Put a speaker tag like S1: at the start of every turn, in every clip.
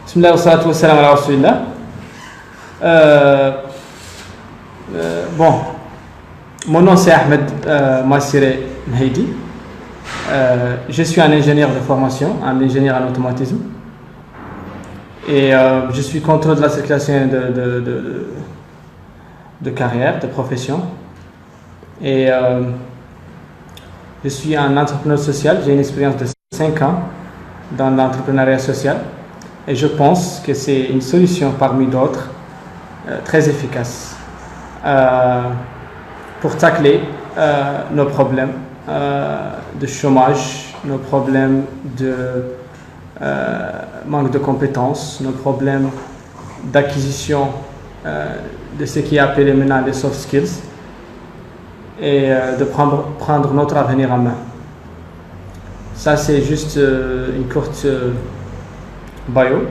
S1: Bismillah wa salatu wa salam ala rasulillah. Bon, mon nom c'est Ahmed Massire Mheidi. Je suis un ingénieur de formation, un ingénieur en automatisme. Et je suis contrôleur de la circulation de carrière, de profession. Et je suis un entrepreneur social. J'ai une expérience de 5 ans dans l'entrepreneuriat social. Et je pense que c'est une solution parmi d'autres très efficace pour tacler nos problèmes de chômage, nos problèmes de manque de compétences, nos problèmes d'acquisition de ce qui est appelé maintenant les soft skills et de prendre notre avenir en main. Ça, c'est juste une courte bio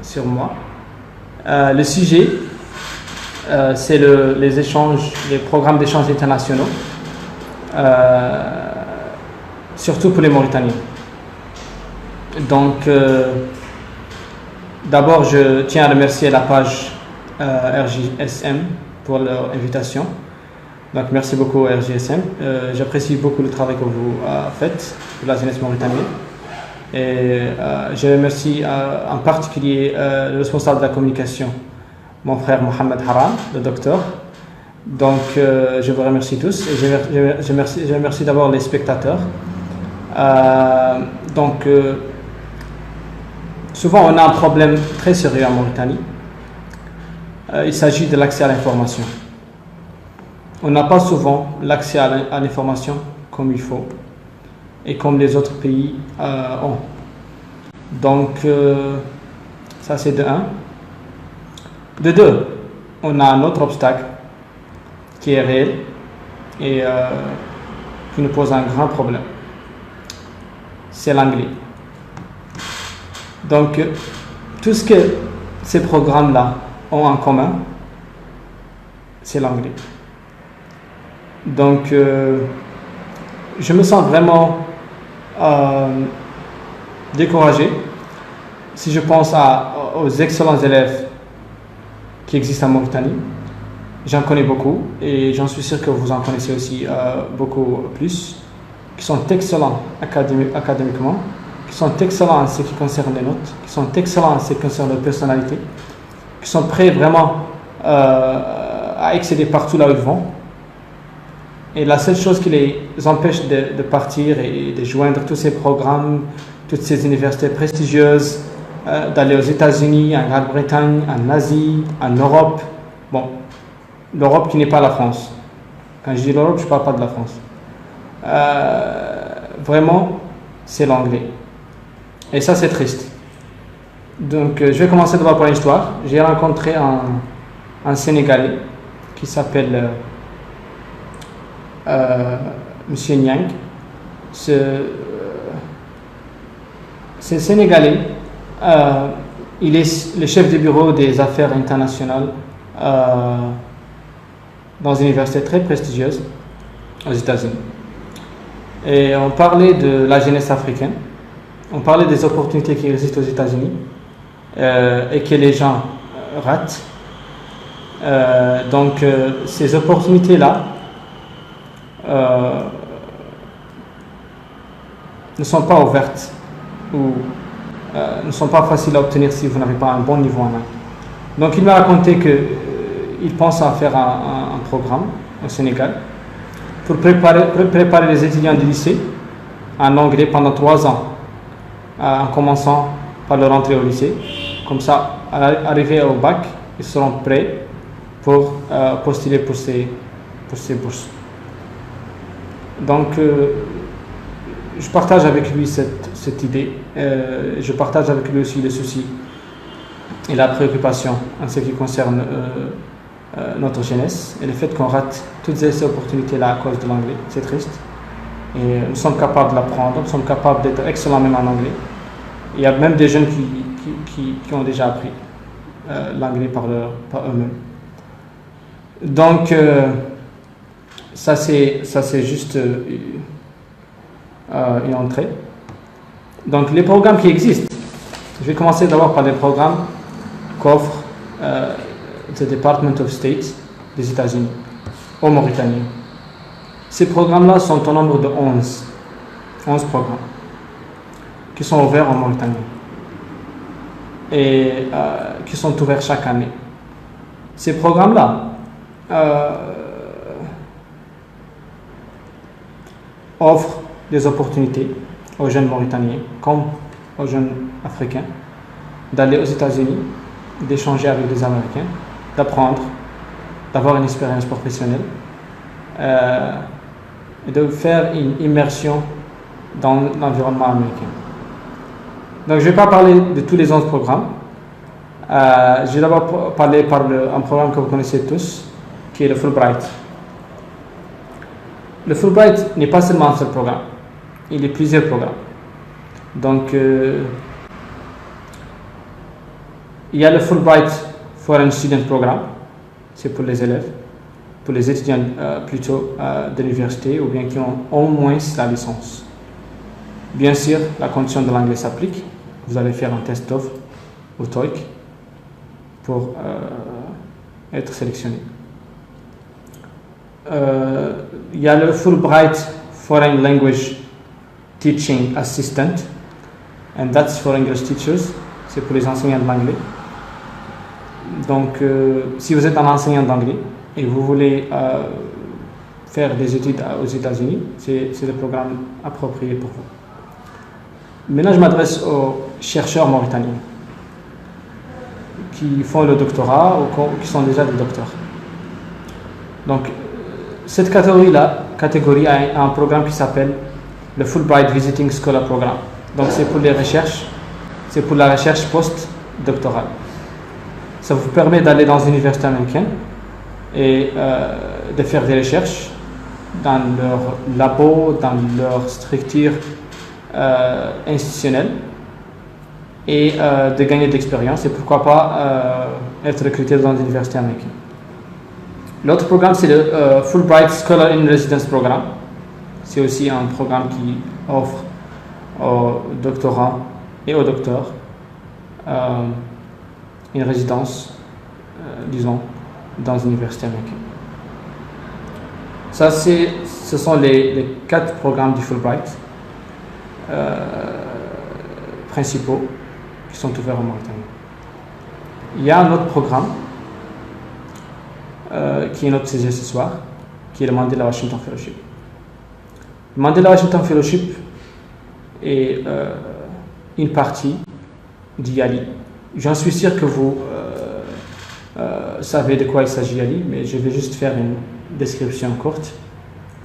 S1: sur moi. Le sujet, c'est les échanges, les programmes d'échanges internationaux, surtout pour les Mauritaniens. Donc, d'abord, je tiens à remercier la page RJSM pour leur invitation. Donc, merci beaucoup RJSM. J'apprécie beaucoup le travail que vous faites pour la jeunesse mauritanienne. Et je remercie en particulier le responsable de la communication, mon frère Mohamed Haram, le docteur. Donc, je vous remercie tous et je remercie d'abord les spectateurs. Donc, souvent, on a un problème très sérieux en Mauritanie. Il s'agit de l'accès à l'information. On n'a pas souvent l'accès à l'information comme il faut et comme les autres pays ont. Donc, ça c'est de 1. De 2, on a un autre obstacle qui est réel et qui nous pose un grand problème. C'est l'anglais. Donc, tout ce que ces programmes-là ont en commun, c'est l'anglais. Donc, je me sens vraiment découragé si je pense aux excellents élèves qui existent en Mauritanie. J'en connais beaucoup et j'en suis sûr que vous en connaissez aussi beaucoup plus, qui sont excellents académiquement, qui sont excellents en ce qui concerne les notes, qui sont excellents en ce qui concerne leur personnalité, qui sont prêts vraiment à excéder partout là où ils vont. Et la seule chose qui les empêche de partir et de joindre tous ces programmes, toutes ces universités prestigieuses, d'aller aux États-Unis, en Grande-Bretagne, en Asie, en Europe. Bon, l'Europe qui n'est pas la France. Quand je dis l'Europe, je ne parle pas de la France. Vraiment, c'est l'anglais. Et ça, c'est triste. Donc, je vais commencer d'abord par l'histoire. J'ai rencontré un Sénégalais qui s'appelle Monsieur Niang. Ce Sénégalais, il est le chef du bureau des affaires internationales dans une université très prestigieuse aux États-Unis. Et on parlait de la jeunesse africaine, on parlait des opportunités qui existent aux États-Unis et que les gens ratent. Donc, ces opportunités-là ne sont pas ouvertes ou ne sont pas faciles à obtenir si vous n'avez pas un bon niveau en main. Donc il m'a raconté qu'il pense à faire un programme au Sénégal pour préparer les étudiants du lycée en anglais pendant 3 ans, en commençant par leur entrée au lycée. Comme ça, arrivé au bac, ils seront prêts pour postuler pour ces bourses. Donc, je partage avec lui cette idée. Je partage avec lui aussi le souci et la préoccupation en ce qui concerne notre jeunesse et le fait qu'on rate toutes ces opportunités-là à cause de l'anglais. C'est triste. Et nous sommes capables de l'apprendre, nous sommes capables d'être excellents même en anglais. Il y a même des jeunes qui ont déjà appris l'anglais par eux-mêmes. Donc, ça c'est juste une entrée. Donc les programmes qui existent, Je vais commencer d'abord par les programmes qu'offre le Department of State des États-Unis aux Mauritaniens. Ces programmes-là sont au nombre de 11 programmes qui sont ouverts en Mauritanie et qui sont ouverts chaque année. Ces programmes-là offrent des opportunités aux jeunes Mauritaniens comme aux jeunes Africains d'aller aux États-Unis, d'échanger avec des Américains, d'apprendre, d'avoir une expérience professionnelle et de faire une immersion dans l'environnement américain. Donc je ne vais pas parler de tous les 11 programmes. Je vais d'abord parler par un programme que vous connaissez tous, qui est le Fulbright. Le Fulbright n'est pas seulement un seul programme, il y a plusieurs programmes. Donc il y a le Fulbright Foreign Student Program, c'est pour les élèves, pour les étudiants plutôt de l'université ou bien qui ont au moins la licence. Bien sûr, la condition de l'anglais s'applique. Vous allez faire un test TOEFL ou TOEIC pour être sélectionné. Il y a le Fulbright Foreign Language Teaching Assistant, and that's for English teachers, c'est pour les enseignants de l'anglais. Donc, si vous êtes un enseignant d'anglais et vous voulez faire des études aux États-Unis, c'est le programme approprié pour vous. Maintenant, je m'adresse aux chercheurs mauritaniens qui font le doctorat ou qui sont déjà des docteurs. Donc, cette catégorie a un programme qui s'appelle le Fulbright Visiting Scholar Program. Donc, c'est pour les recherches, c'est pour la recherche post-doctorale. Ça vous permet d'aller dans une université américaine et de faire des recherches dans leur labo, dans leur structure institutionnelle et de gagner de l'expérience et pourquoi pas être recruté dans une université américaine. L'autre programme, c'est le Fulbright Scholar in Residence Program. C'est aussi un programme qui offre aux doctorants et aux docteurs une résidence, disons, dans une université américaine. Ça, ce sont les 4 programmes du Fulbright principaux qui sont ouverts en Mauritanie. Il y a un autre programme qui est notre sujet ce soir, qui est le Mandela Washington Fellowship. Le Mandela Washington Fellowship est une partie d'IALI. J'en suis sûr que vous savez de quoi il s'agit IALI, mais je vais juste faire une description courte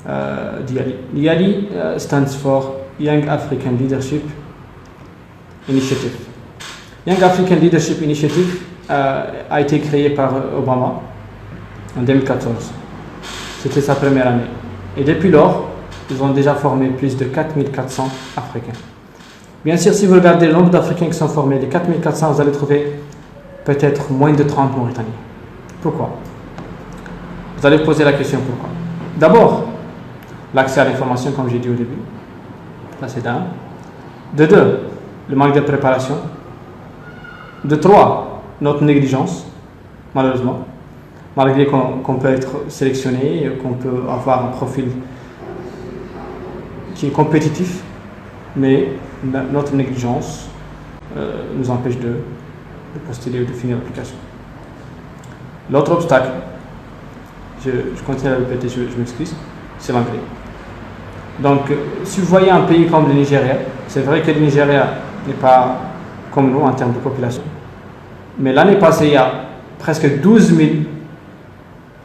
S1: d'IALI. IALI stands for Young African Leadership Initiative. Young African Leadership Initiative a été créé par Obama en 2014. C'était sa première année. Et depuis lors, ils ont déjà formé plus de 4400 Africains. Bien sûr, si vous regardez le nombre d'Africains qui sont formés, les 4400, vous allez trouver peut-être moins de 30 Mauritaniens. Pourquoi? Vous allez vous poser la question pourquoi. D'abord, l'accès à l'information, comme j'ai dit au début. Ça, c'est d'un. De 2, le manque de préparation. De 3, notre négligence, malheureusement. Malgré qu'on peut être sélectionné, qu'on peut avoir un profil qui est compétitif, mais notre négligence nous empêche de postuler ou de finir l'application. L'autre obstacle, je continue à le répéter, je m'excuse, c'est l'anglais. Donc, si vous voyez un pays comme le Nigeria, c'est vrai que le Nigeria n'est pas comme nous en termes de population, mais l'année passée, il y a presque 12 000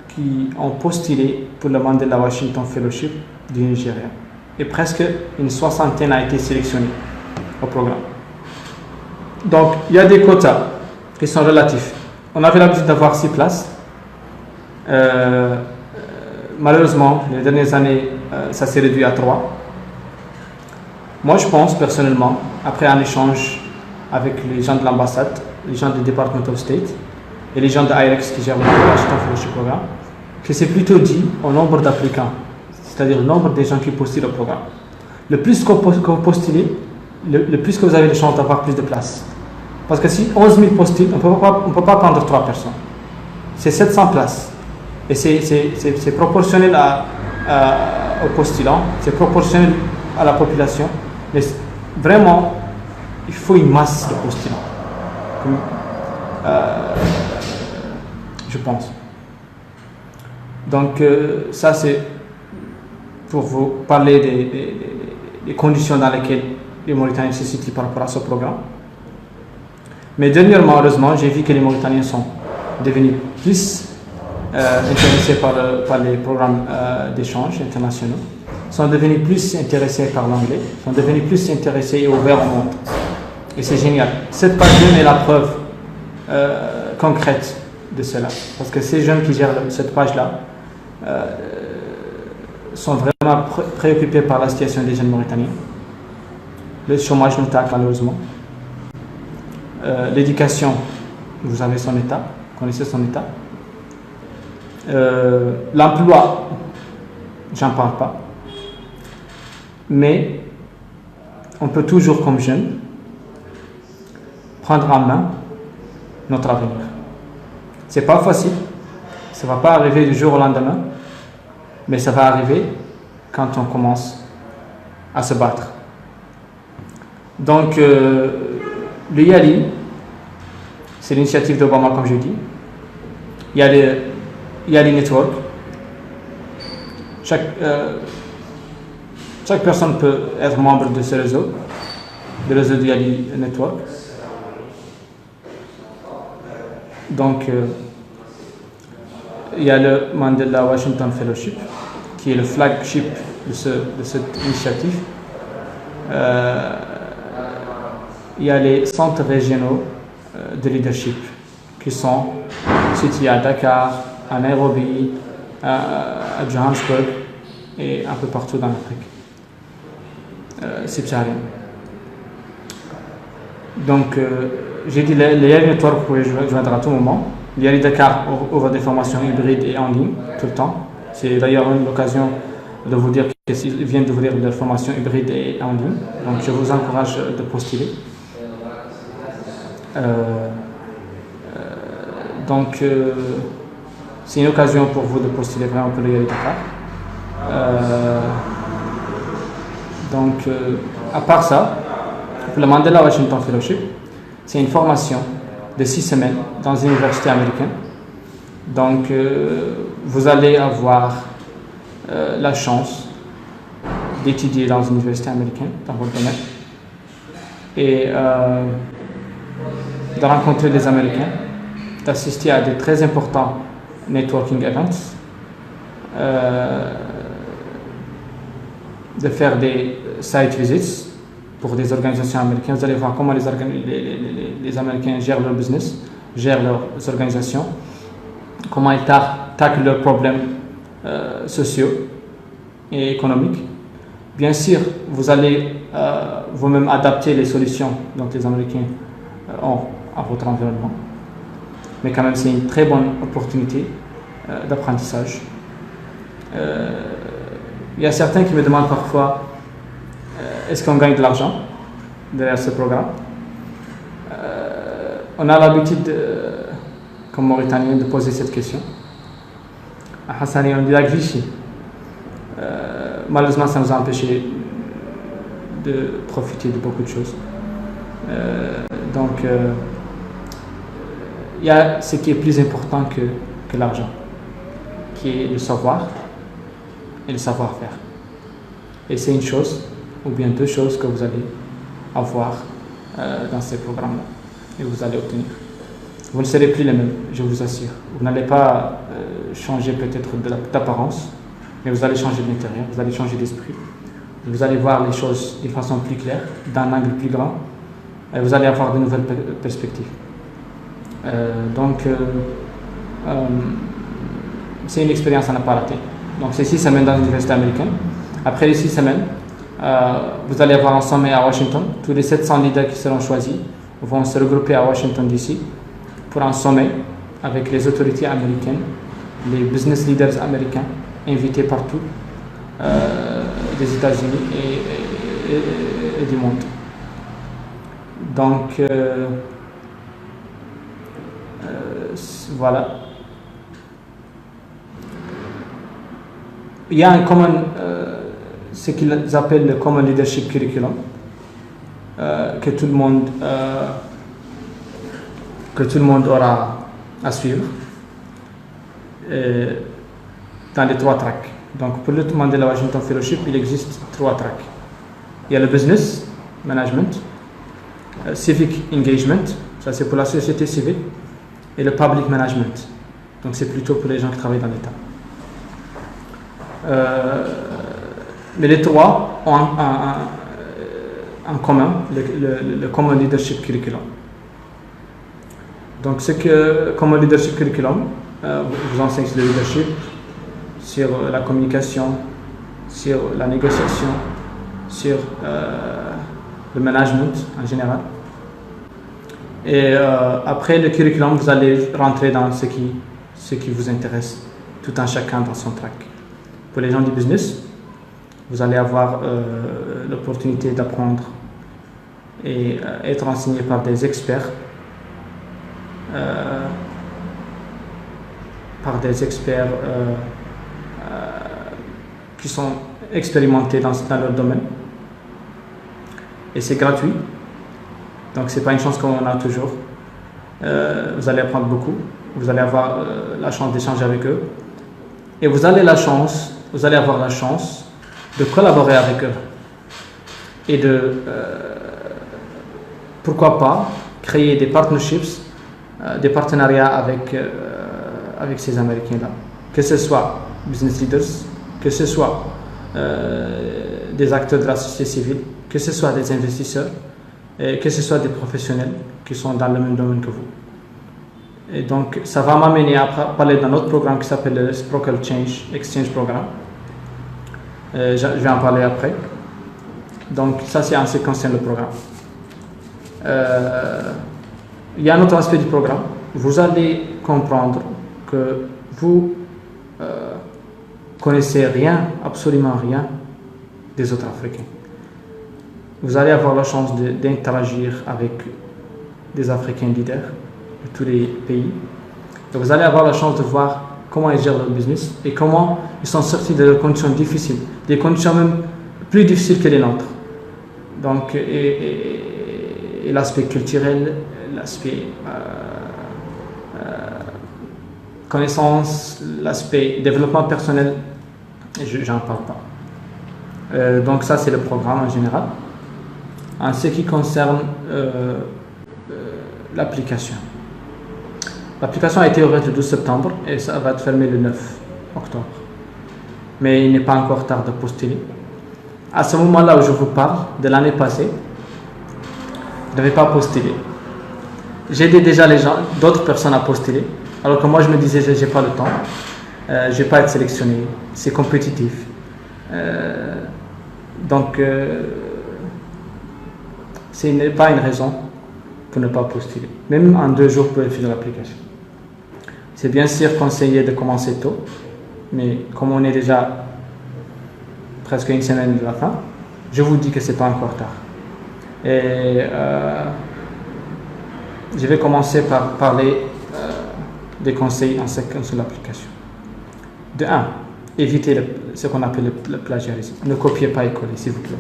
S1: qui ont postulé pour le Mandela Washington Fellowship du Nigeria. Et presque une soixantaine a été sélectionnée au programme. Donc, il y a des quotas qui sont relatifs. On avait l'habitude d'avoir 6 places. Malheureusement, les dernières années, ça s'est réduit à 3. Moi, je pense personnellement, après un échange avec les gens de l'ambassade, les gens du Department of State et les gens de IREX qui gèrent le Washington Fellowship Programme, que c'est plutôt dit au nombre d'applicants, c'est-à-dire le nombre des gens qui postulent au programme. Le plus que vous postulez, le plus que vous avez de chances d'avoir plus de places. Parce que si 11 000 postils, on ne peut pas prendre 3 personnes. C'est 700 places. Et c'est proportionnel aux postulants, c'est proportionnel à la population. Mais vraiment, il faut une masse de postulants. Je pense. Donc, ça c'est pour vous parler des conditions dans lesquelles les Mauritaniens se situent par rapport à ce programme. Mais dernièrement, heureusement, j'ai vu que les Mauritaniens sont devenus plus intéressés par les programmes d'échange internationaux, sont devenus plus intéressés par l'anglais, sont devenus plus intéressés et ouverts au monde. Et c'est génial. Cette page est la preuve concrète de cela. Parce que ces jeunes qui gèrent cette page-là sont vraiment préoccupés par la situation des jeunes Mauritaniens. Le chômage nous tacle malheureusement. L'éducation, vous avez son état, connaissez son état. L'emploi, j'en parle pas. Mais on peut toujours, comme jeune, prendre en main notre avenir. C'est pas facile, ça va pas arriver du jour au lendemain, mais ça va arriver quand on commence à se battre. Donc, le YALI, c'est l'initiative d'Obama, comme je dis. Il y a le YALI Network. Chaque personne peut être membre de ce réseau, du réseau du YALI Network. Donc, il y a le Mandela Washington Fellowship, qui est le flagship de cette initiative. Il y a les centres régionaux de leadership qui sont situés à Dakar, à Nairobi, à Johannesburg et un peu partout dans l'Afrique subsaharienne. Donc, j'ai dit, le YALI Network, vous pouvez joindre à tout moment. Le YALI Dakar ouvre des formations hybrides et en ligne tout le temps. C'est d'ailleurs l'occasion de vous dire qu'ils viennent d'ouvrir des formations hybrides et en ligne. Donc, je vous encourage de postuler. Donc, c'est une occasion pour vous de postuler vraiment pour le YALI Dakar. Donc, à part ça, pour le Mandela Washington Fellowship, c'est une formation de 6 semaines dans une université américaine. Donc, vous allez avoir la chance d'étudier dans une université américaine, dans votre domaine, et de rencontrer des Américains, d'assister à des très importants networking events, de faire des site visits pour des organisations américaines. Vous allez voir comment les Américains gèrent leur business, gèrent leurs organisations, comment ils taclent leurs problèmes sociaux et économiques. Bien sûr, vous allez vous-même adapter les solutions dont les Américains ont à votre environnement. Mais quand même, c'est une très bonne opportunité d'apprentissage. Il y a certains qui me demandent parfois est-ce qu'on gagne de l'argent derrière ce programme. On a l'habitude, comme Mauritaniens, de poser cette question. À Hassani, on dit la Vichy. Malheureusement, ça nous a empêché de profiter de beaucoup de choses. Donc, il y a ce qui est plus important que l'argent, qui est le savoir et le savoir-faire. Et c'est une chose, ou bien deux choses que vous allez avoir dans ces programmes-là, et vous allez obtenir. Vous ne serez plus les mêmes, je vous assure. Vous n'allez pas changer peut-être d'apparence, mais vous allez changer de l'intérieur, vous allez changer d'esprit. Vous allez voir les choses de façon plus claire, d'un angle plus grand, et vous allez avoir de nouvelles perspectives. Donc, c'est une expérience à ne pas rater. Donc, c'est 6 semaines dans l'université américaine. Après les 6 semaines, vous allez avoir un sommet à Washington. Tous les 700 leaders qui seront choisis vont se regrouper à Washington DC pour un sommet avec les autorités américaines, les business leaders américains invités partout des États-Unis et du monde. Donc, voilà. Il y a un common, ce qu'ils appellent le Common Leadership Curriculum, que tout le monde aura à suivre dans les 3 tracks. Donc pour le Mandela Washington Fellowship, il existe 3 tracks. Il y a le Business Management, Civic Engagement, ça c'est pour la société civile, et le Public Management. Donc c'est plutôt pour les gens qui travaillent dans l'État. Mais les 3 ont en commun le Common Leadership Curriculum. Donc ce que Common Leadership Curriculum vous enseigne le leadership, sur la communication, sur la négociation, sur le management en général. Et après le curriculum, vous allez rentrer dans ce qui vous intéresse, tout un chacun dans son track. Pour les gens du business, vous allez avoir l'opportunité d'apprendre et être enseigné par des experts, qui sont expérimentés dans leur domaine. Et c'est gratuit, donc c'est pas une chance qu'on a toujours. Vous allez apprendre beaucoup, vous allez avoir la chance d'échanger avec eux, et vous allez avoir la chance de collaborer avec eux et de pourquoi pas créer des partnerships, des partenariats avec ces Américains-là, que ce soit business leaders, que ce soit des acteurs de la société civile, que ce soit des investisseurs, et que ce soit des professionnels qui sont dans le même domaine que vous. Et donc, ça va m'amener à parler d'un autre programme qui s'appelle le Sprockle Change Exchange Programme. Je vais en parler après. Donc, ça, c'est en ce qui concerne le programme. Il y a un autre aspect du programme. Vous allez comprendre que vous connaissez rien, absolument rien des autres Africains. Vous allez avoir la chance d'interagir avec des Africains leaders de tous les pays. Donc vous allez avoir la chance de voir comment ils gèrent leur business et comment ils sont sortis de leurs conditions difficiles, des conditions même plus difficiles que les nôtres. Donc, et l'aspect culturel, l'aspect connaissance, l'aspect développement personnel, j'en parle pas. Donc ça c'est le programme en général. En ce qui concerne l'application. L'application a été ouverte le 12 septembre et ça va être fermé le 9 octobre. Mais il n'est pas encore tard de postuler. À ce moment-là où je vous parle, de l'année passée, je n'avais pas postulé. J'ai aidé déjà d'autres personnes à postuler, alors que moi je me disais, je n'ai pas le temps, je ne vais pas être sélectionné, c'est compétitif. Donc, ce n'est pas une raison pour ne pas postuler. Même en 2 jours, vous pouvez finir l'application. C'est bien sûr conseillé de commencer tôt, mais comme on est déjà presque une semaine de la fin, je vous dis que ce n'est pas encore tard. Et je vais commencer par parler des conseils en ce qui concerne l'application. De 1, évitez ce qu'on appelle le plagiarisme. Ne copiez pas et collez, s'il vous plaît.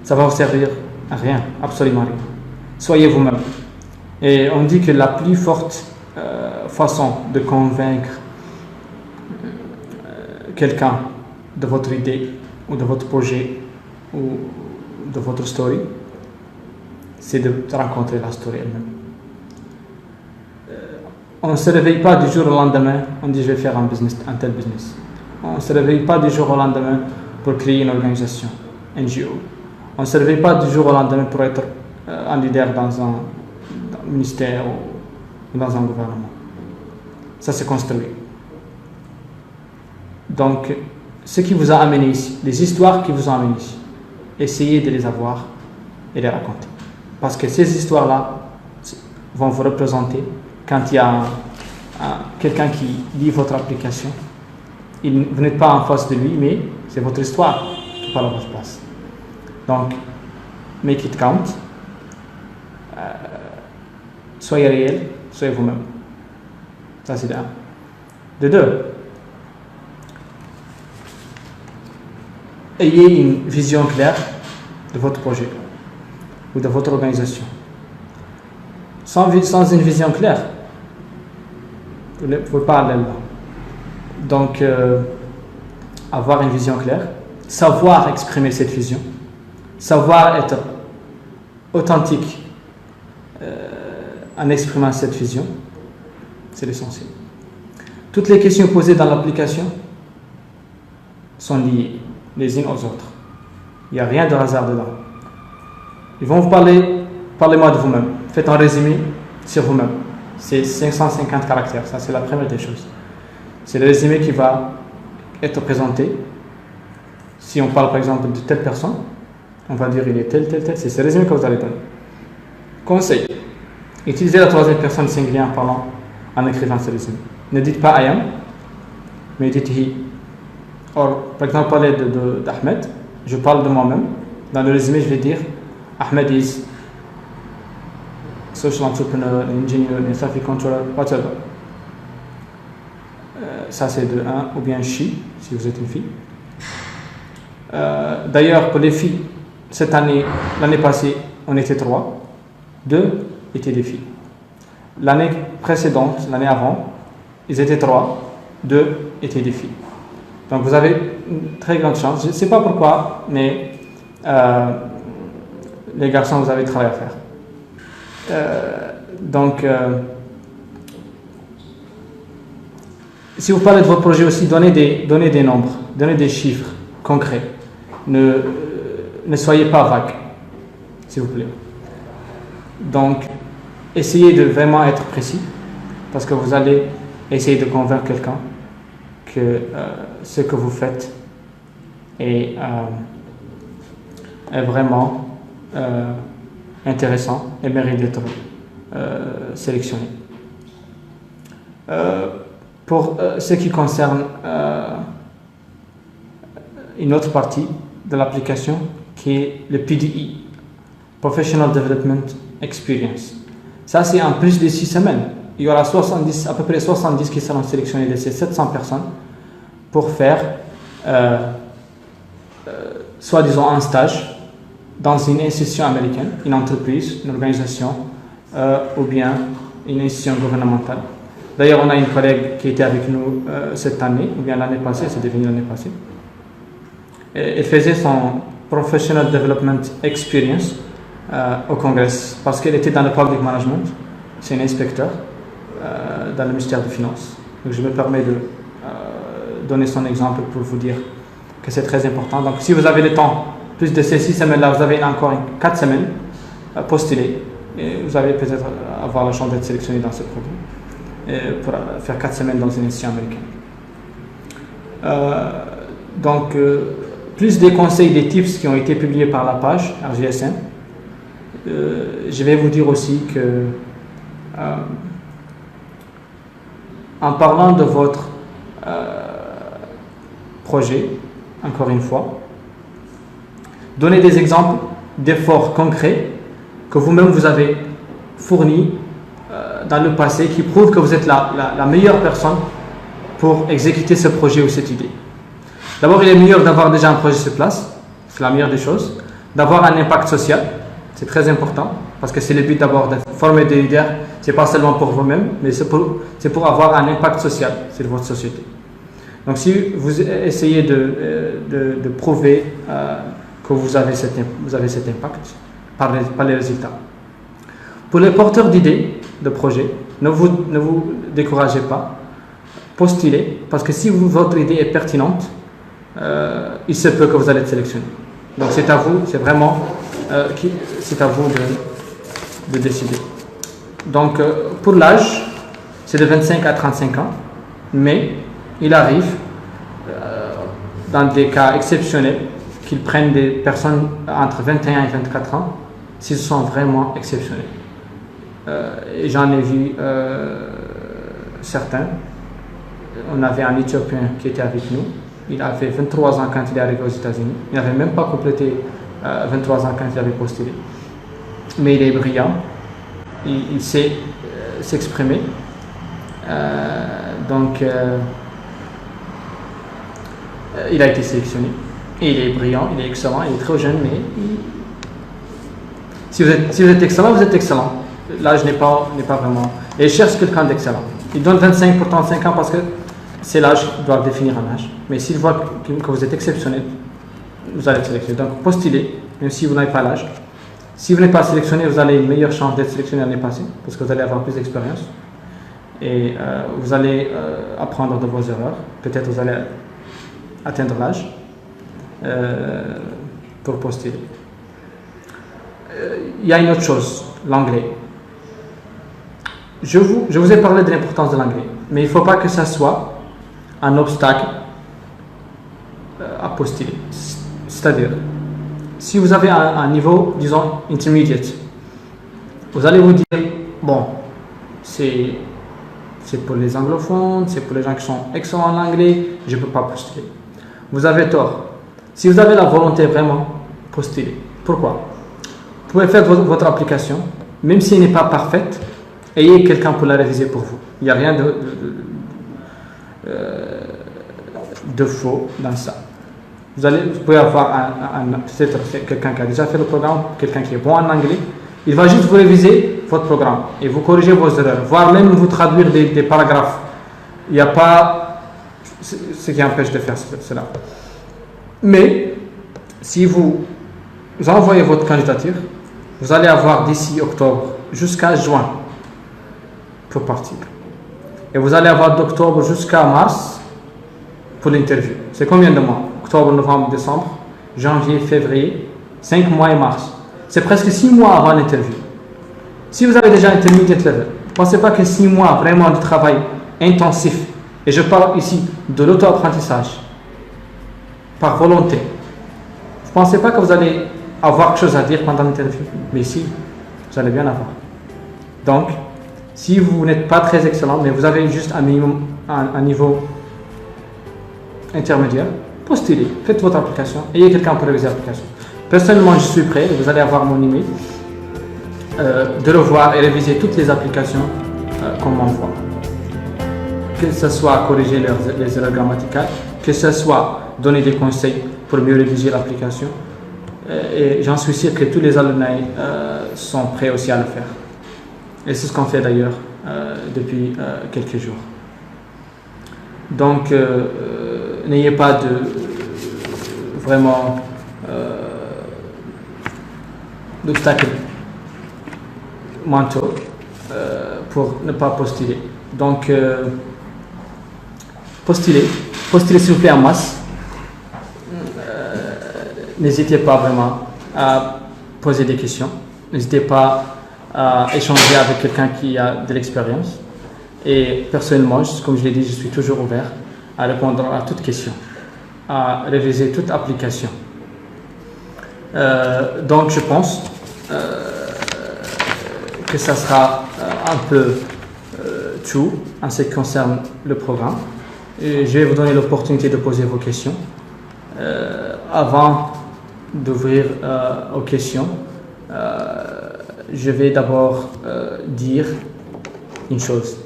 S1: Ça va vous servir à rien, absolument rien. Soyez vous-même. Et on dit que la plus forte façon de convaincre quelqu'un de votre idée ou de votre projet ou de votre story, c'est de rencontrer la story elle-même. On ne se réveille pas du jour au lendemain, on dit je vais faire un tel business. On ne se réveille pas du jour au lendemain pour créer une organisation, NGO. On ne se réveille pas du jour au lendemain pour être un leader dans un ministère ou dans un gouvernement. Ça se construit. Donc, ce qui vous a amené ici, les histoires qui vous ont amené ici, essayez de les avoir et les raconter. Parce que ces histoires-là vont vous représenter quand il y a quelqu'un qui lit votre application. Vous n'êtes pas en face de lui, mais c'est votre histoire qui parle à votre place. Donc, make it count. Soyez réel, soyez vous-même. Ça, c'est de un. De deux, ayez une vision claire de votre projet ou de votre organisation. Sans une vision claire, vous ne pouvez pas aller là. Donc, avoir une vision claire, savoir exprimer cette vision, savoir être authentique en exprimant cette vision, c'est l'essentiel. Toutes les questions posées dans l'application sont liées les unes aux autres. Il n'y a rien de hasard dedans. Ils vont vous parlez-moi de vous-même. Faites un résumé sur vous-même. C'est 550 caractères, ça c'est la première des choses. C'est le résumé qui va être présenté. Si on parle par exemple de telle personne, on va dire il est tel, c'est ce résumé que vous allez donner. Conseil, utilisez la troisième personne singulière en parlant, en écrivant ce résumé. Ne dites pas I am, mais dites he. Or, par exemple, parler d'Ahmed, je parle de moi-même. Dans le résumé, je vais dire Ahmed is social entrepreneur, engineer, traffic controller, whatever. Ça c'est de 1, ou bien she, si vous êtes une fille. D'ailleurs, pour les filles, cette année, l'année passée, on était 3, 2 étaient des filles. L'année précédente, l'année avant, ils étaient 3, 2 étaient des filles. Donc vous avez une très grande chance. Je ne sais pas pourquoi, mais les garçons, vous avez du travail à faire. Donc, si vous parlez de votre projet aussi, donnez des nombres, donnez des chiffres concrets. Ne soyez pas vague, s'il vous plaît. Donc, essayez de vraiment être précis, parce que vous allez essayer de convaincre quelqu'un que ce que vous faites est vraiment intéressant et mérite d'être sélectionné. Pour ce qui concerne une autre partie de l'application qui est le PDE, Professional Development Experience. Ça, c'est en plus de 6 semaines. Il y aura à peu près 70 qui seront sélectionnés de ces 700 personnes pour faire soit disons un stage dans une institution américaine, une entreprise, une organisation ou bien une institution gouvernementale. D'ailleurs, on a une collègue qui était avec nous cette année, ou bien l'année passée, c'est devenu l'année passée. Elle faisait son Professional Development Experience au Congrès parce qu'elle était dans le Public Management, c'est une inspecteur dans le ministère des Finances. Donc je me permets de donner son exemple pour vous dire que c'est très important. Donc si vous avez le temps, plus de ces 6 semaines-là, vous avez encore 4 semaines à postuler et vous allez peut-être avoir la chance d'être sélectionné dans ce programme pour faire 4 semaines dans une institution américaine. Donc plus des conseils, des tips qui ont été publiés par la page RGSN. Je vais vous dire aussi que en parlant de votre projet, encore une fois, donnez des exemples d'efforts concrets que vous-même vous avez fournis dans le passé qui prouvent que vous êtes la meilleure personne pour exécuter ce projet ou cette idée. D'abord, il est meilleur d'avoir déjà un projet sur place, c'est la meilleure des choses. D'avoir un impact social, c'est très important, parce que c'est le but d'abord de former des leaders, c'est pas seulement pour vous-même, mais c'est pour avoir un impact social sur votre société. Donc si vous essayez de prouver que vous avez cet impact par les résultats. Pour les porteurs d'idées, de projets, ne vous découragez pas, postulez, parce que si votre idée est pertinente, il se peut que vous allez être sélectionné. Donc c'est à vous, c'est vraiment c'est à vous de décider. Donc pour l'âge, c'est de 25 à 35 ans, mais il arrive dans des cas exceptionnels qu'ils prennent des personnes entre 21 et 24 ans s'ils sont vraiment exceptionnels. Et j'en ai vu certains. On avait un Éthiopien qui était avec nous. Il avait 23 ans quand il est arrivé aux États-Unis. Il n'avait même pas complété 23 ans quand il avait postulé. Mais il est brillant. Il sait s'exprimer. Donc, il a été sélectionné. Et il est brillant, il est excellent, il est très jeune, mais si vous êtes excellent, vous êtes excellent. L'âge n'est pas vraiment... Et il cherche quelqu'un d'excellent. Il donne 25 pour 35 ans parce que c'est l'âge qui doit définir un âge. Mais s'il voit que vous êtes exceptionnel, vous allez être sélectionné. Donc, postulez, même si vous n'avez pas l'âge. Si vous n'êtes pas sélectionné, vous avez une meilleure chance d'être sélectionné l'année passée parce que vous allez avoir plus d'expérience. Et vous allez apprendre de vos erreurs. Peut-être vous allez atteindre l'âge pour postuler. Il y a une autre chose, l'anglais. Je vous ai parlé de l'importance de l'anglais, mais il ne faut pas que ça soit un obstacle à postuler. C'est-à-dire, si vous avez un niveau, disons, intermediate, vous allez vous dire, bon, c'est pour les anglophones, c'est pour les gens qui sont excellents en anglais, je ne peux pas postuler. Vous avez tort. Si vous avez la volonté vraiment, postulez. Pourquoi? Vous pouvez faire votre application, même si elle n'est pas parfaite, ayez quelqu'un pour la réviser pour vous. Il n'y a rien de faux dans ça. Vous pouvez avoir peut-être quelqu'un qui a déjà fait le programme, quelqu'un qui est bon en anglais. Il va juste vous réviser votre programme et vous corriger vos erreurs, voire même vous traduire des paragraphes. Il n'y a pas ce qui empêche de faire cela. Mais si vous envoyez votre candidature, vous allez avoir d'ici octobre jusqu'à juin pour partir. Et vous allez avoir d'octobre jusqu'à mars pour l'interview. C'est combien de mois? Octobre, novembre, décembre, janvier, février, 5 mois et mars. C'est presque 6 mois avant l'interview. Si vous avez déjà intermediate level, ne pensez pas que 6 mois vraiment de travail intensif, et je parle ici de l'auto-apprentissage, par volonté. Vous ne pensez pas que vous allez avoir quelque chose à dire pendant l'interview? Mais si, vous allez bien avoir. Donc, si vous n'êtes pas très excellent, mais vous avez juste un minimum, un niveau intermédiaire, postulez, faites votre application, ayez quelqu'un pour réviser l'application. Personnellement, je suis prêt, vous allez avoir mon email, de revoir et réviser toutes les applications qu'on m'envoie. Que ce soit corriger les erreurs grammaticales, que ce soit donner des conseils pour mieux rédiger l'application. Et j'en suis sûr que tous les alumni sont prêts aussi à le faire. Et c'est ce qu'on fait d'ailleurs depuis quelques jours. Donc, n'ayez pas de vraiment d'obstacles mentaux pour ne pas postuler. Donc, postulez s'il vous plaît en masse. N'hésitez pas vraiment à poser des questions. N'hésitez pas à échanger avec quelqu'un qui a de l'expérience. Et personnellement, comme je l'ai dit, je suis toujours ouvert à répondre à toute question, à réviser toute application. Donc je pense que ça sera un peu tout en ce qui concerne le programme. Et je vais vous donner l'opportunité de poser vos questions. Avant d'ouvrir aux questions, je vais d'abord dire une chose.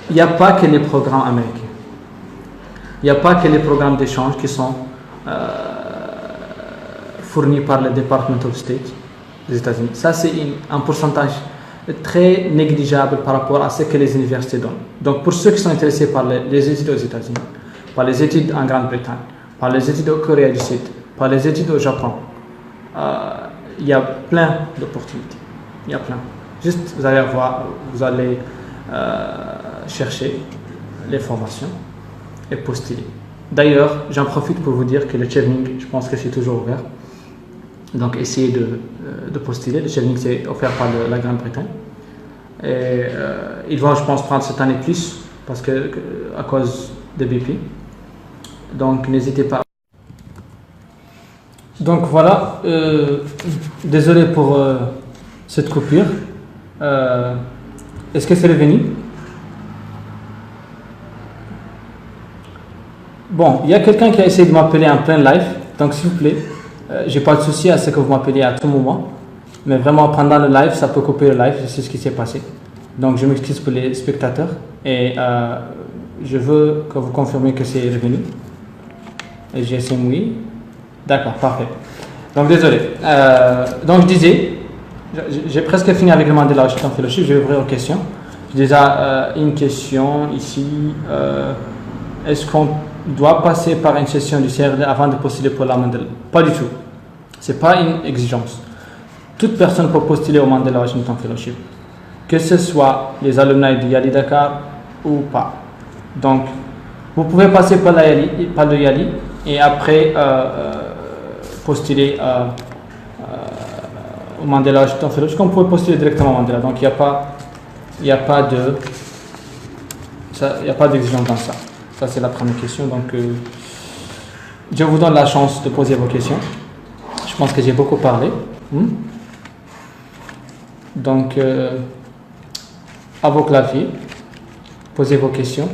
S1: Il n'y a pas que les programmes américains. Il n'y a pas que les programmes d'échange qui sont fournis par le Department of State des États-Unis. Ça, c'est un pourcentage très négligeable par rapport à ce que les universités donnent. Donc, pour ceux qui sont intéressés par les études aux États-Unis, par les études en Grande-Bretagne, par les études au Corée du Sud, par les études au Japon, il y a plein d'opportunités. Il y a plein. Juste, vous allez voir, vous allez chercher les formations et postuler. D'ailleurs, j'en profite pour vous dire que le Chevening, je pense que c'est toujours ouvert. Donc, essayez de postuler. Le Chevening, c'est offert par la Grande-Bretagne. Et ils vont, je pense, prendre cette année plus parce que à cause de BP. Donc, n'hésitez pas. Donc, voilà. Désolé pour cette coupure. Est-ce que c'est revenu? Bon, il y a quelqu'un qui a essayé de m'appeler en plein live. Donc, s'il vous plaît, j'ai pas de souci à ce que vous m'appeliez à tout moment. Mais vraiment, pendant le live, ça peut couper le live, c'est ce qui s'est passé. Donc, je m'excuse pour les spectateurs et je veux que vous confirmiez que c'est revenu. Et GSM, oui. D'accord, parfait. Donc, désolé. Donc, je disais, j'ai presque fini avec le Mandela Washington Fellowship, je vais ouvrir aux questions. J'ai déjà une question ici. Est-ce qu'on doit passer par une session du CRD avant de postuler pour la Mandela? Pas du tout. Ce n'est pas une exigence. Toute personne peut postuler au Mandela Washington Fellowship, que ce soit les alumni du Yali Dakar ou pas. Donc, vous pouvez passer par le Yali et après postuler au Mandela Washington Fellowship, comme vous pouvez postuler directement au Mandela. Donc, il n'y a pas d'exigence dans ça. Ça, c'est la première question. Donc, je vous donne la chance de poser vos questions. Je pense que j'ai beaucoup parlé. Donc, à vos claviers, posez vos questions.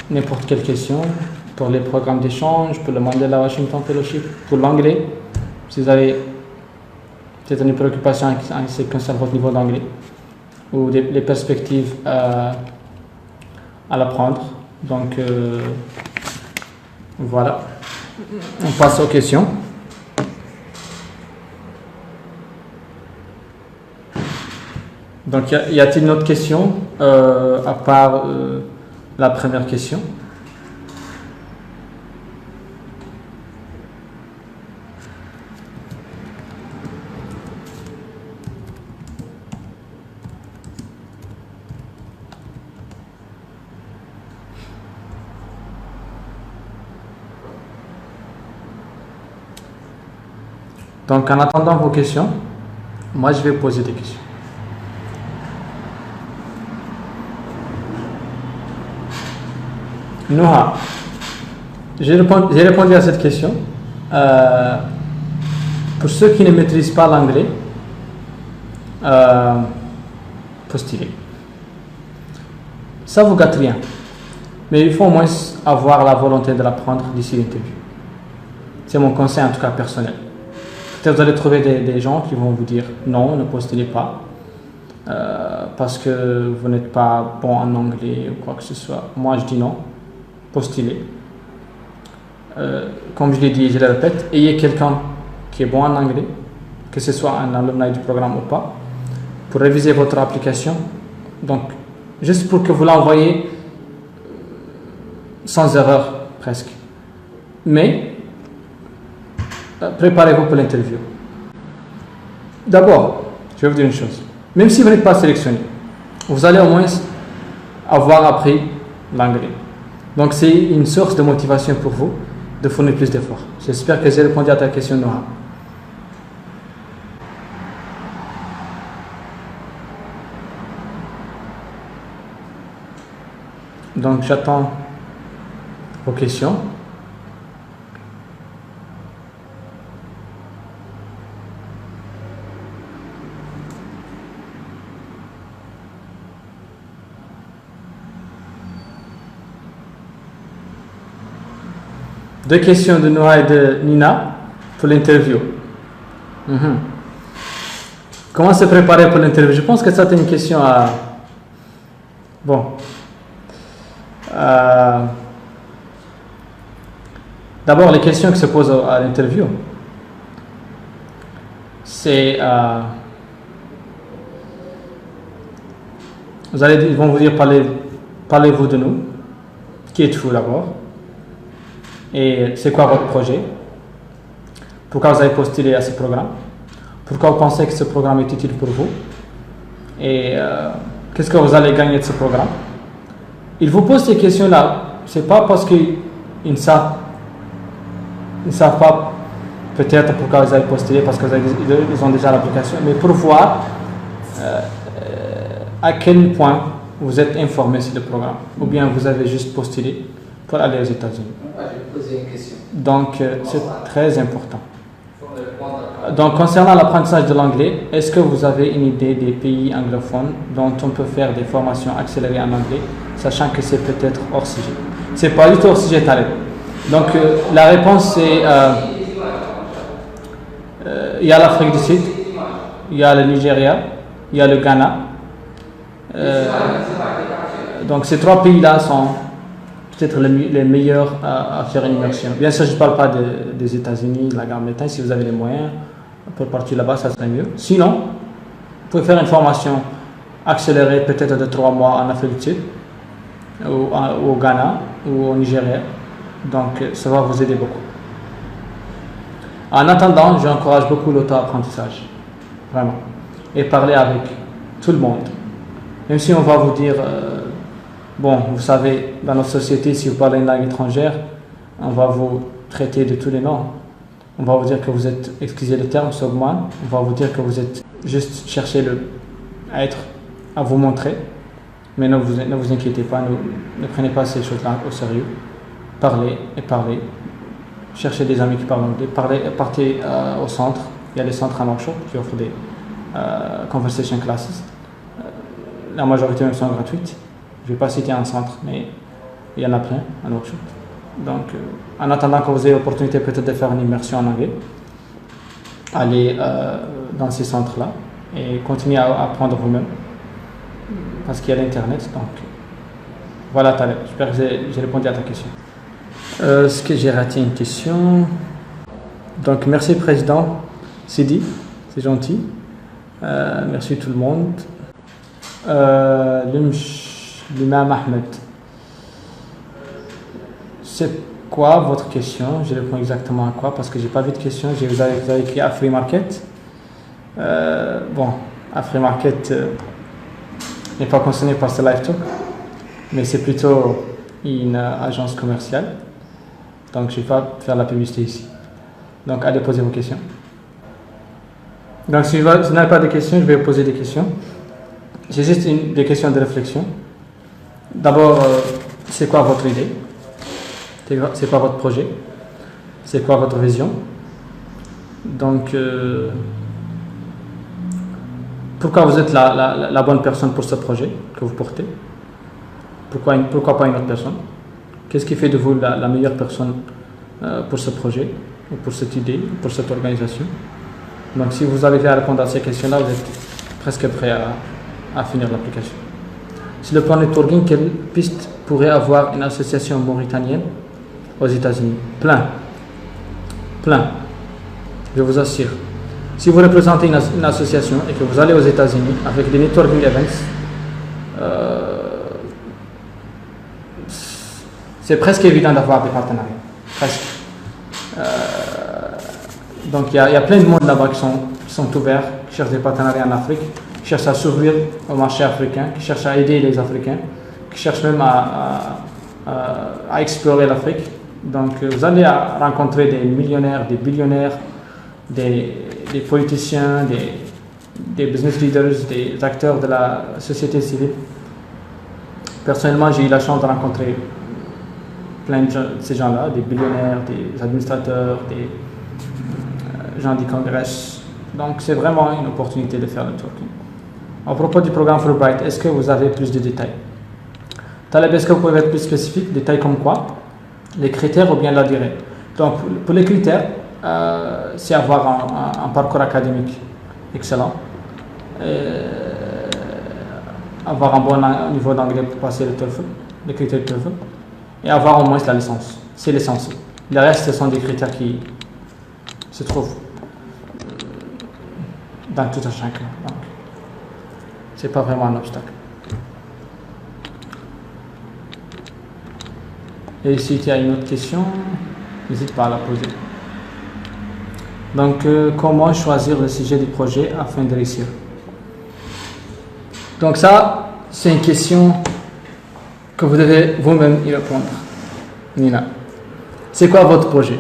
S1: N'importe quelle question pour les programmes d'échange, pour le Mandela Washington Fellowship, pour l'anglais. Si vous avez peut-être une préoccupation en ce qui concerne votre niveau d'anglais ou les perspectives à l'apprendre. Donc, voilà. On passe aux questions. Donc, y a-t-il une autre question à part la première question? Donc, en attendant vos questions, moi, je vais poser des questions. Noha, j'ai répondu à cette question. Pour ceux qui ne maîtrisent pas l'anglais, postuler. Ça vous gâte rien. Mais il faut au moins avoir la volonté de l'apprendre d'ici l'interview. C'est mon conseil en tout cas personnel. Peut-être vous allez trouver des gens qui vont vous dire non, ne postulez pas. Parce que vous n'êtes pas bon en anglais ou quoi que ce soit. Moi je dis non. Postulez. Comme je l'ai dit, je le répète, ayez quelqu'un qui est bon en anglais, que ce soit un alumni du programme ou pas, pour réviser votre application. Donc, juste pour que vous l'envoyez sans erreur, presque. Mais, préparez-vous pour l'interview. D'abord, je vais vous dire une chose. Même si vous n'êtes pas sélectionné, vous allez au moins avoir appris l'anglais. Donc, c'est une source de motivation pour vous de fournir plus d'efforts. J'espère que j'ai répondu à ta question, Noah. Donc, j'attends vos questions. Deux questions de Noah et de Nina pour l'interview. Comment se préparer pour l'interview? Je pense que ça, c'est une question à... Bon. D'abord, les questions qui se posent à l'interview, c'est... ils vont vous dire, parlez-vous de nous. Qui êtes-vous d'abord? Et c'est quoi votre projet? Pourquoi vous avez postulé à ce programme? Pourquoi vous pensez que ce programme est utile pour vous? Et qu'est-ce que vous allez gagner de ce programme? Ils vous posent ces questions-là. C'est pas parce qu'ils ne savent pas peut-être pourquoi vous avez postulé, parce qu'ils ont déjà l'application, mais pour voir à quel point vous êtes informé sur le programme, ou bien vous avez juste postulé pour aller aux États-Unis. Donc, c'est très important. Donc, concernant l'apprentissage de l'anglais, est-ce que vous avez une idée des pays anglophones dont on peut faire des formations accélérées en anglais, sachant que c'est peut-être hors sujet? C'est pas du tout hors sujet, Taleb. Donc, la réponse c'est il y a l'Afrique du Sud, il y a le Nigeria, il y a le Ghana. Donc ces 3 pays-là sont peut-être les meilleurs à faire une immersion. Bien sûr, je ne parle pas des États-Unis, de la Grande-Bretagne. Si vous avez les moyens pour partir là-bas, ça serait mieux. Sinon, vous pouvez faire une formation accélérée, peut-être de 3 mois en Afrique du Sud, ou au Ghana, ou au Nigeria. Donc, ça va vous aider beaucoup. En attendant, j'encourage beaucoup l'auto-apprentissage. Vraiment. Et parler avec tout le monde. Même si on va vous dire, bon, vous savez, dans notre société, si vous parlez une langue étrangère, on va vous traiter de tous les noms. On va vous dire que vous êtes, excusez le terme, sogman. On va vous dire que vous êtes juste chercher à vous montrer. Mais ne vous inquiétez pas, ne prenez pas ces choses-là au sérieux. Parlez et parlez. Cherchez des amis qui parlent anglais. Partez au centre. Il y a les centres à Nouakchott qui offrent des conversation classes. La majorité même sont gratuites. Je ne vais pas citer un centre, mais il y en a plein à Nouakchott. Donc, en attendant que vous ayez l'opportunité peut-être de faire une immersion en anglais, allez dans ces centres-là et continuez à apprendre vous-même parce qu'il y a l'Internet. Donc, voilà Taleb. J'espère que j'ai répondu à ta question. Est-ce que j'ai raté une question? Donc, merci Président Sidi, c'est gentil. Merci tout le monde. L'imam Ahmed. C'est quoi votre question? Je réponds exactement à quoi parce que j'ai pas vu de question. Vous avez écrit Afri Market. Bon, Afri Market n'est pas concerné par ce live talk, mais c'est plutôt une agence commerciale. Donc je ne vais pas faire la publicité ici. Donc allez poser vos questions. Donc si vous n'avez pas de questions, je vais vous poser des questions. J'ai juste des questions de réflexion. D'abord, c'est quoi votre idée? C'est quoi votre projet? C'est quoi votre vision? Donc, pourquoi vous êtes la bonne personne pour ce projet que vous portez? Pourquoi pas une autre personne? Qu'est-ce qui fait de vous la meilleure personne pour ce projet, ou pour cette idée, ou pour cette organisation? Donc, si vous arrivez à répondre à ces questions-là, vous êtes presque prêt à finir l'application. Sur le plan networking, quelle piste pourrait avoir une association mauritanienne aux États-Unis? Plein. Je vous assure. Si vous représentez une association et que vous allez aux États-Unis avec des networking events, c'est presque évident d'avoir des partenariats. Presque. Donc il y a plein de monde là-bas qui sont ouverts, qui cherchent des partenariats en Afrique, qui cherchent à s'ouvrir au marché africain, qui cherchent à aider les Africains, qui cherchent même à explorer l'Afrique. Donc vous allez rencontrer des millionnaires, des billionnaires, des politiciens, des business leaders, des acteurs de la société civile. Personnellement, j'ai eu la chance de rencontrer plein de ces gens-là, des billionnaires, des administrateurs, des gens du Congrès. Donc c'est vraiment une opportunité de faire le networking. À propos du programme Fulbright, est-ce que vous avez plus de détails? Taleb, est-ce que vous pouvez être plus spécifique? Détails comme quoi? Les critères ou bien la durée? Donc pour les critères, c'est avoir un parcours académique excellent, avoir un bon niveau d'anglais pour passer le TOEFL, les critères TOEFL, et avoir au moins la licence. C'est l'essentiel. Le reste, ce sont des critères qui se trouvent dans tout un chacun. Donc, c'est pas vraiment un obstacle. Et si tu as une autre question, n'hésite pas à la poser. Donc, comment choisir le sujet du projet afin de réussir? Donc ça, c'est une question que vous devez vous-même y répondre. Nina, c'est quoi votre projet?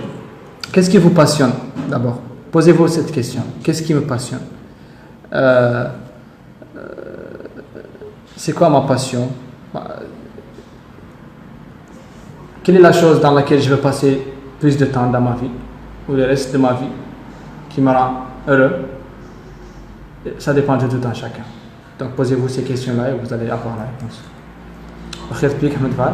S1: Qu'est-ce qui vous passionne d'abord? Posez-vous cette question. Qu'est-ce qui me passionne? C'est quoi ma passion? Quelle est la chose dans laquelle je veux passer plus de temps dans ma vie, ou le reste de ma vie, qui me rend heureux? Ça dépend de tout un chacun. Donc posez-vous ces questions-là et vous allez avoir la réponse. Ahmed Val.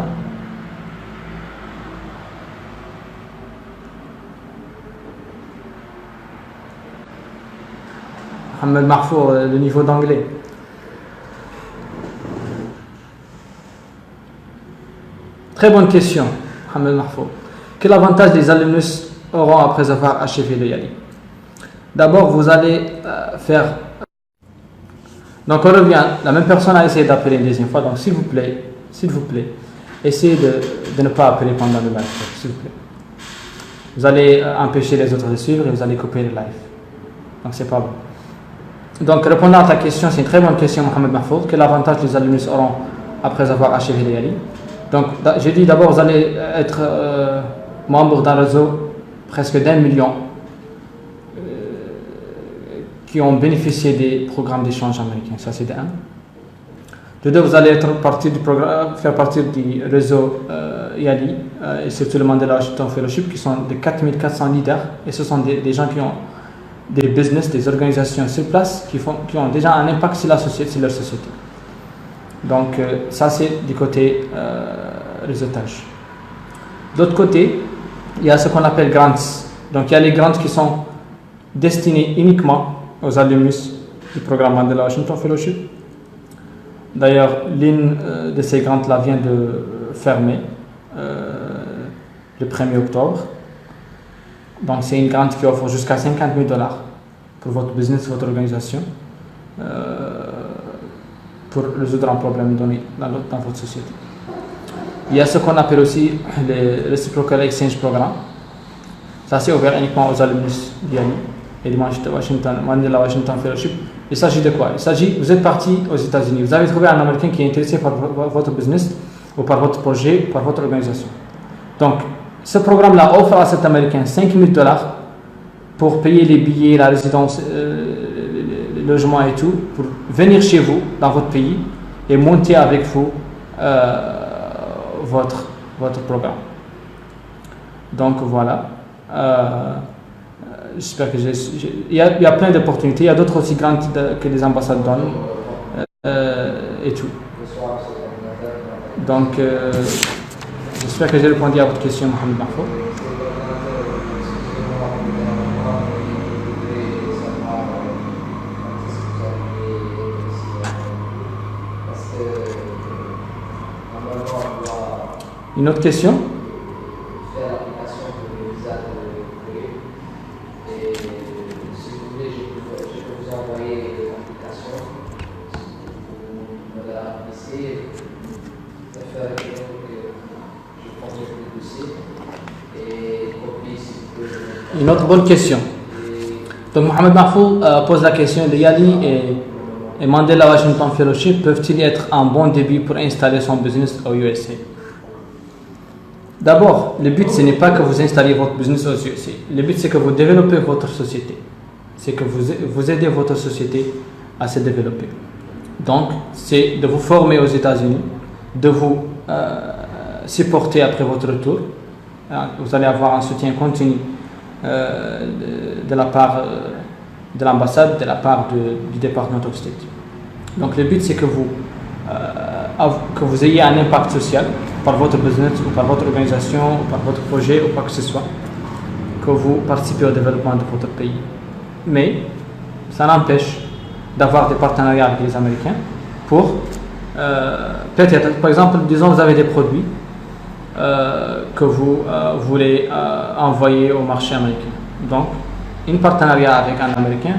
S1: Mohamed Mahfour, le niveau d'anglais. Très bonne question, Mohamed Mahfour. Quel avantage les alumnus auront après avoir achevé le YALI? D'abord, vous allez faire... Donc on revient, la même personne a essayé d'appeler une deuxième fois, donc s'il vous plaît, essayez de ne pas appeler pendant le live, s'il vous plaît. Vous allez empêcher les autres de suivre et vous allez couper le live. Donc c'est pas bon. Donc répondant à ta question, c'est une très bonne question, Mohamed Mahfoud. Quel avantage les alumnus auront après avoir achevé le YALI? Donc j'ai dit d'abord, vous allez être membre d'un réseau presque d'1 million qui ont bénéficié des programmes d'échange américains. Ça c'est de 1. De 2, vous allez être partie du programme, faire partie du réseau YALI et surtout le Mandela Washington Fellowship qui sont de 4400 leaders et ce sont des gens qui ont des business, des organisations sur place qui ont déjà un impact sur la société, sur leur société. Donc ça c'est du côté réseautage. De l'autre côté, il y a ce qu'on appelle grants. Donc il y a les grants qui sont destinés uniquement aux alumnus du programme Mandela Washington Fellowship. D'ailleurs, l'une de ces grants-là vient de fermer le 1er octobre. Donc c'est une grant qui offre jusqu'à $50 000 pour votre business, votre organisation, pour résoudre un problème donné dans votre société. Il y a ce qu'on appelle aussi le Reciprocal Exchange Programme. Ça c'est ouvert uniquement aux alumnus du YALI et du Mandela Washington Fellowship. Il s'agit de quoi? Il s'agit, vous êtes parti aux États-Unis, vous avez trouvé un Américain qui est intéressé par votre business ou par votre projet, par votre organisation. Donc, ce programme-là offre à cet Américain $5 000 pour payer les billets, la résidence, le logement et tout, pour venir chez vous, dans votre pays, et monter avec vous votre programme. Donc voilà. J'espère que il y a plein d'opportunités. Il y a d'autres aussi grandes que les ambassades donnent et tout. Donc, j'espère que j'ai répondu à votre question, Mohamed Mahfoud. Une autre question? Une autre bonne question. Donc Mohamed Mahfoud pose la question, le YALI et Mandela Washington Fellowship peuvent-ils être un bon début pour installer son business aux USA? D'abord, le but ce n'est pas que vous installiez votre business aux USA. Le but c'est que vous développez votre société. C'est que vous aidez votre société à se développer. Donc, c'est de vous former aux États-Unis, de vous supporter après votre retour. Vous allez avoir un soutien continu de la part de l'ambassade, de la part du Department of State. Donc le but c'est que vous ayez un impact social par votre business ou par votre organisation ou par votre projet ou quoi que ce soit, que vous participez au développement de votre pays. Mais ça n'empêche d'avoir des partenariats avec les Américains pour peut-être, par exemple, disons vous avez des produits que vous voulez envoyer au marché américain. Donc, un partenariat avec un Américain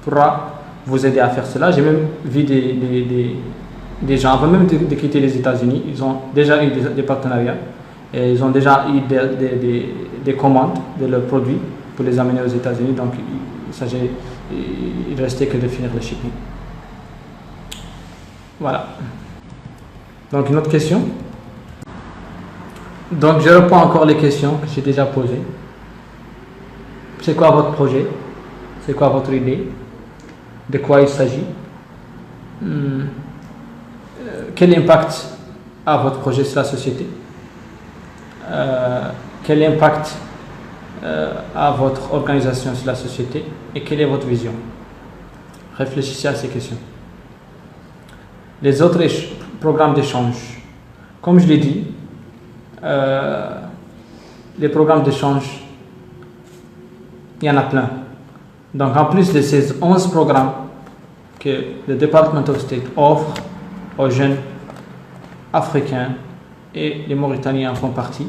S1: pourra vous aider à faire cela. J'ai même vu des gens, avant même de quitter les États-Unis, ils ont déjà eu des partenariats et ils ont déjà eu des commandes de leurs produits pour les amener aux États-Unis. Donc, il restait que de finir le shipping. Voilà. Donc, une autre question. Donc, je reprends encore les questions que j'ai déjà posées. C'est quoi votre projet? C'est quoi votre idée? De quoi il s'agit? Quel impact a votre projet sur la société? Quel impact a votre organisation sur la société? Et quelle est votre vision? Réfléchissez à ces questions. Les autres programmes d'échange. Comme je l'ai dit, les programmes d'échange, il y en a plein. Donc en plus de ces 11 programmes que le Department of State offre aux jeunes africains, et les Mauritaniens en font partie,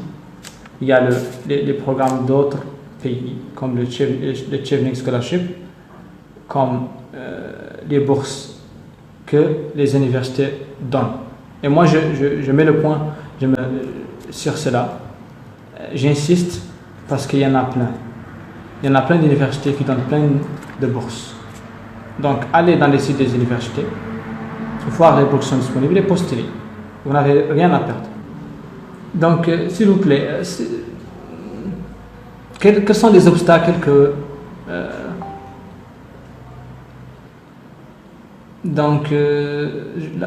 S1: il y a les programmes d'autres pays, comme le Chevening Scholarship, comme les bourses que les universités donnent. Et moi, je mets le point sur cela. J'insiste parce qu'il y en a plein. Il y en a plein d'universités qui donnent plein de bourses. Donc, allez dans les sites des universités, voir les bourses sont disponibles et postuler. Vous n'avez rien à perdre. Donc, s'il vous plaît, quels sont les obstacles que...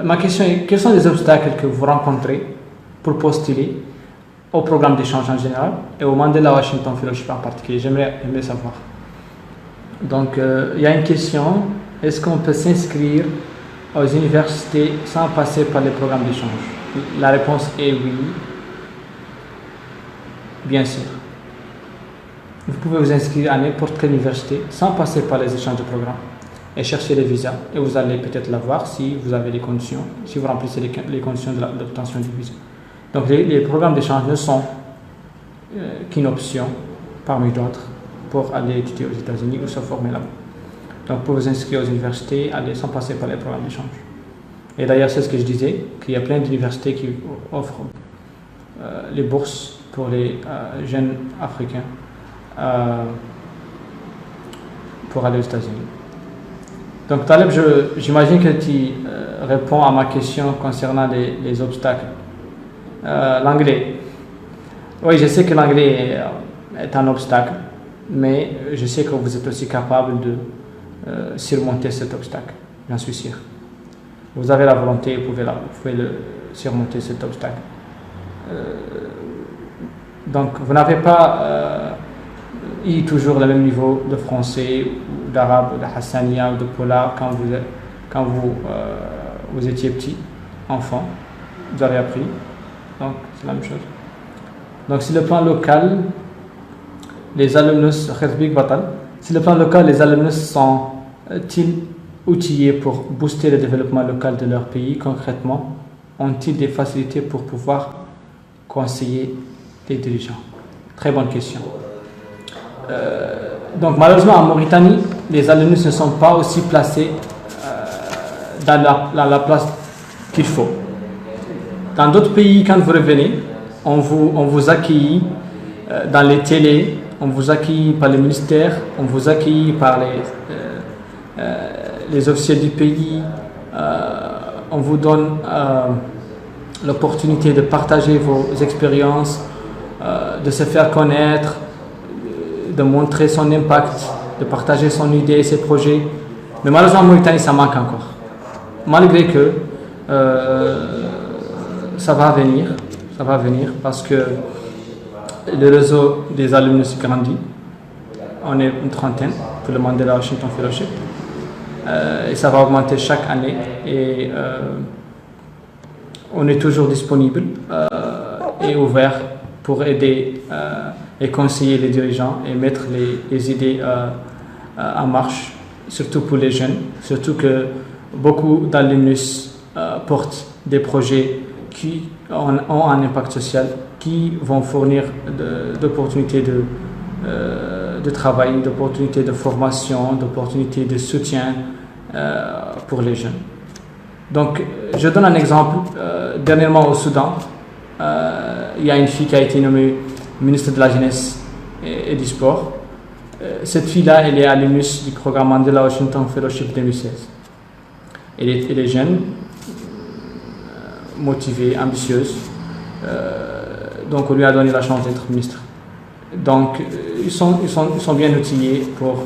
S1: ma question est, quels sont les obstacles que vous rencontrez pour postuler au programme d'échange en général et au Mandela Washington Fellowship en particulier? J'aimerais savoir. Donc, il y a une question, est-ce qu'on peut s'inscrire aux universités sans passer par les programmes d'échange? La réponse est oui, bien sûr. Vous pouvez vous inscrire à n'importe quelle université sans passer par les échanges de programmes et chercher les visas. Et vous allez peut-être l'avoir si vous avez les conditions, si vous remplissez les conditions de l'obtention du visa. Donc les programmes d'échange ne sont qu'une option parmi d'autres pour aller étudier aux États-Unis ou se former là-bas. Donc pour vous inscrire aux universités, allez sans passer par les programmes d'échange. Et d'ailleurs, c'est ce que je disais, qu'il y a plein d'universités qui offrent les bourses pour les jeunes africains pour aller aux États-Unis. Donc Taleb, j'imagine que tu réponds à ma question concernant les obstacles. L'anglais. Oui, je sais que l'anglais est un obstacle, mais je sais que vous êtes aussi capable de surmonter cet obstacle, j'en suis sûr. Vous avez la volonté, vous pouvez le surmonter cet obstacle. Donc, vous n'avez pas eu toujours le même niveau de français, ou d'arabe, de hassania ou de polar quand vous étiez petit, enfant. Vous avez appris. Donc, c'est la même chose. Donc, sur le plan local, les alumnus sont-ils outillés pour booster le développement local de leur pays concrètement? Ont-ils des facilités pour pouvoir conseiller les dirigeants? Très bonne question. Donc malheureusement en Mauritanie, les alumnus ne sont pas aussi placés dans la place qu'il faut. Dans d'autres pays, quand vous revenez, on vous accueille dans les télés, on vous accueille par les ministères, on vous accueille par les officiers du pays, on vous donne l'opportunité de partager vos expériences, de se faire connaître, de montrer son impact, de partager son idée et ses projets. Mais malheureusement en Mauritanie, ça manque encore. Malgré que ça va venir parce que le réseau des alumnus grandit. On est une trentaine pour le Mandela Washington Fellowship. Et ça va augmenter chaque année. Et on est toujours disponible et ouvert pour aider et conseiller les dirigeants et mettre les idées en marche, surtout pour les jeunes. Surtout que beaucoup d'alumnus portent des projets qui ont un impact social, qui vont fournir d'opportunités de travail, d'opportunités de formation, d'opportunités de soutien pour les jeunes. Donc, je donne un exemple. Dernièrement au Soudan, il y a une fille qui a été nommée ministre de la Jeunesse et du Sport. Cette fille-là, elle est alumnus du programme Mandela Washington Fellowship 2016. Elle est jeune, motivée, ambitieuse. Donc, on lui a donné la chance d'être ministre. Donc, ils sont bien outillés pour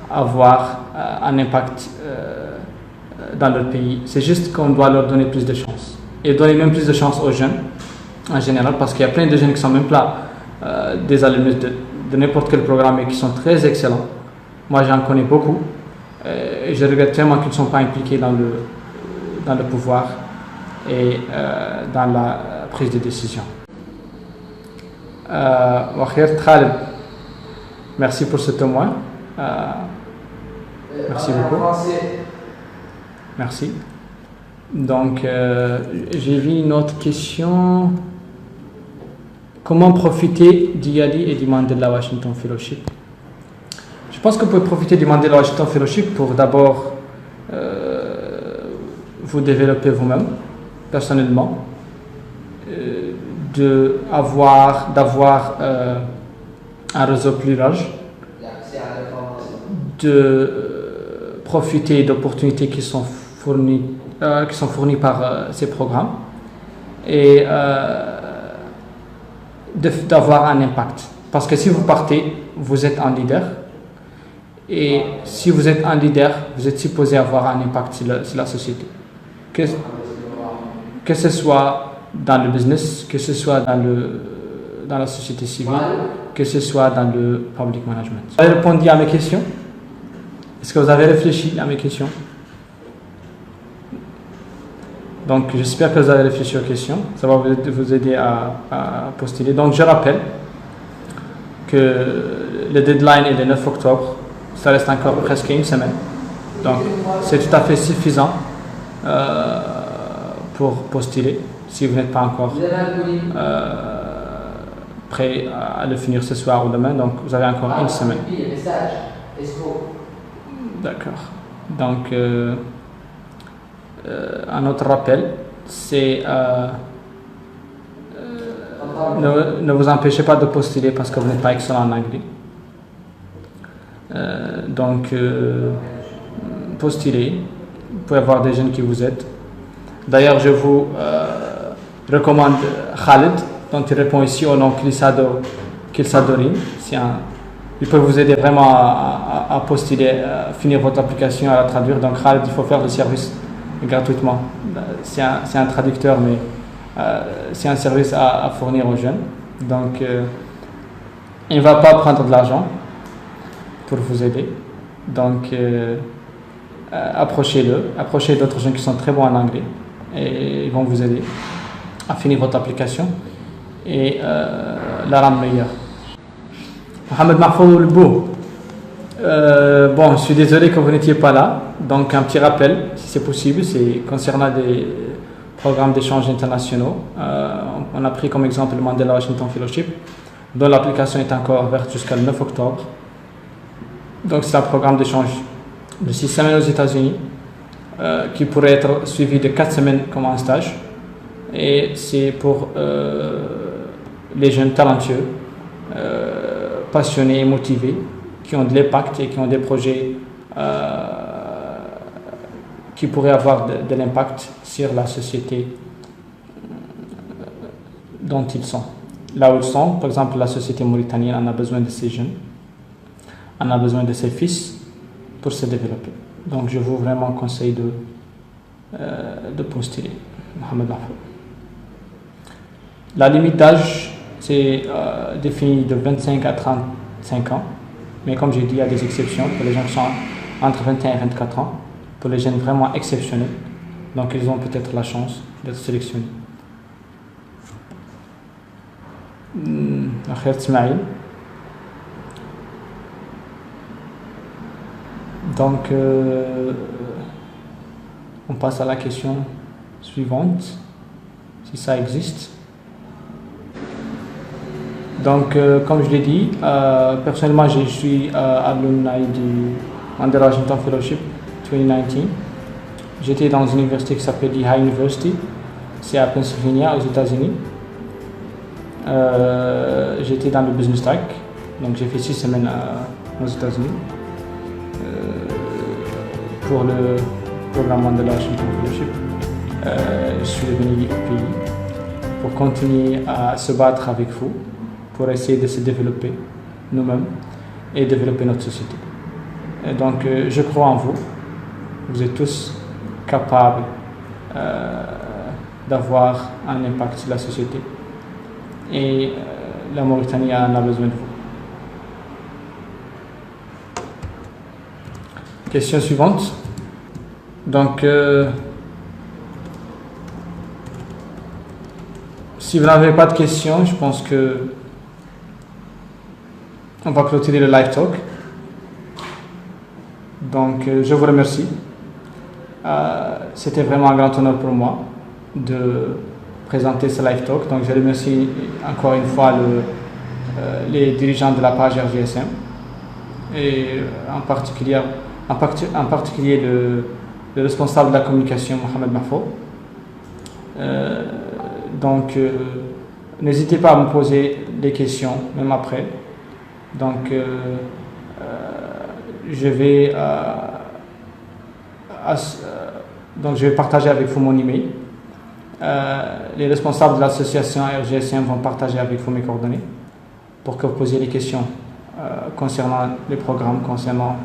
S1: avoir un impact dans leur pays. C'est juste qu'on doit leur donner plus de chance. Et donner même plus de chance aux jeunes, en général, parce qu'il y a plein de jeunes qui sont même pas des alumnus de n'importe quel programme et qui sont très excellents. Moi, j'en connais beaucoup. Et je regrette tellement qu'ils ne sont pas impliqués dans le pouvoir et dans la prise de décision. Merci pour ce témoin. Merci beaucoup. Merci. Donc, j'ai vu une autre question. Comment profiter d'IALI et du Mandela Washington Fellowship? Je pense que vous pouvez profiter du Mandela Washington Fellowship pour d'abord vous développer vous-même, personnellement, d'avoir un réseau plus large, de profiter d'opportunités qui sont fournies par ces programmes et d'avoir un impact. Parce que si vous partez, vous êtes un leader. Et si vous êtes un leader, vous êtes supposé avoir un impact sur la société. Que ce soit dans le business, que ce soit dans la société civile, que ce soit dans le public management. Vous avez répondu à mes questions? Est-ce que vous avez réfléchi à mes questions? Donc, j'espère que vous avez réfléchi aux questions. Ça va vous aider à postuler. Donc, je rappelle que le deadline est le 9 octobre. Ça reste encore presque une semaine. Donc, c'est tout à fait suffisant pour postuler si vous n'êtes pas encore prêt à le finir ce soir ou demain. Donc, vous avez encore une semaine. D'accord. Donc, un autre rappel, c'est ne vous empêchez pas de postuler parce que vous n'êtes pas excellent en anglais. Donc, postulez. Vous pouvez avoir des jeunes qui vous aident. D'ailleurs, je vous recommande Khalid, donc il répond ici au nom Kilsadorine. Il peut vous aider vraiment à postuler, à finir votre application, à la traduire. Donc Khalid, il faut faire le service gratuitement. C'est un traducteur, mais c'est un service à fournir aux jeunes. Donc, il ne va pas prendre de l'argent pour vous aider. Donc, approchez-le, approchez d'autres gens qui sont très bons en anglais et ils vont vous aider à finir votre application et la rendre meilleure. Mohamed Mahfouz Bou. Bon, je suis désolé que vous n'étiez pas là. Donc, un petit rappel, si c'est possible, c'est concernant des programmes d'échange internationaux. On a pris comme exemple le Mandela Washington Fellowship, dont l'application est encore ouverte jusqu'au 9 octobre. Donc, c'est un programme d'échange de 6 semaines aux États-Unis qui pourrait être suivi de 4 semaines comme un stage. Et c'est pour les jeunes talentueux, passionnés et motivés, qui ont de l'impact et qui ont des projets qui pourraient avoir de l'impact sur la société dont ils sont. Là où ils sont, par exemple, la société mauritanienne en a besoin de ces jeunes, on a besoin de ses fils pour se développer. Donc, je vous vraiment conseille de postuler. Mohamed Mahfouz. La limite d'âge, c'est défini de 25 à 35 ans. Mais comme j'ai dit, il y a des exceptions pour les gens qui sont entre 21 et 24 ans, pour les jeunes vraiment exceptionnels. Donc, ils ont peut-être la chance d'être sélectionnés. Akher Ismail. Donc, on passe à la question suivante, si ça existe. Donc, comme je l'ai dit, personnellement, je suis alumni du Mandela Washington Fellowship 2019. J'étais dans une université qui s'appelle Lehigh University, c'est à Pennsylvania, aux États-Unis. J'étais dans le business track, donc j'ai fait 6 semaines aux États-Unis pour le programme Mandela Washington Fellowship. Je suis venu au pays pour continuer à se battre avec vous, pour essayer de se développer nous-mêmes et développer notre société. Et donc, je crois en vous. Vous êtes tous capables d'avoir un impact sur la société. Et la Mauritanie en a besoin de vous. Question suivante. Donc, si vous n'avez pas de questions, je pense que on va clôturer le live talk. Donc, je vous remercie. C'était vraiment un grand honneur pour moi de présenter ce live talk. Donc, je remercie encore une fois les dirigeants de la page RGSM et en particulier le responsable de la communication, Mohamed Mahfou. Donc, n'hésitez pas à me poser des questions, même après. Donc, je vais partager avec vous mon email. Les responsables de l'association RGSM vont partager avec vous mes coordonnées pour que vous posiez des questions concernant les programmes, concernant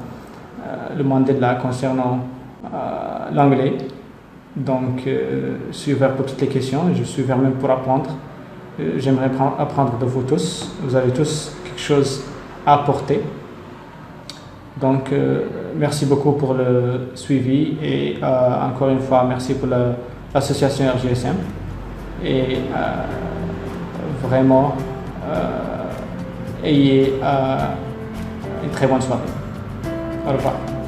S1: le Mandela, concernant l'anglais. Donc, je suis ouvert pour toutes les questions, je suis ouvert même pour apprendre. J'aimerais apprendre de vous tous. Vous avez tous quelque chose à apporter. Donc, merci beaucoup pour le suivi et encore une fois, merci pour l'association RGSM. Et vraiment, ayez une très bonne soirée. Au revoir.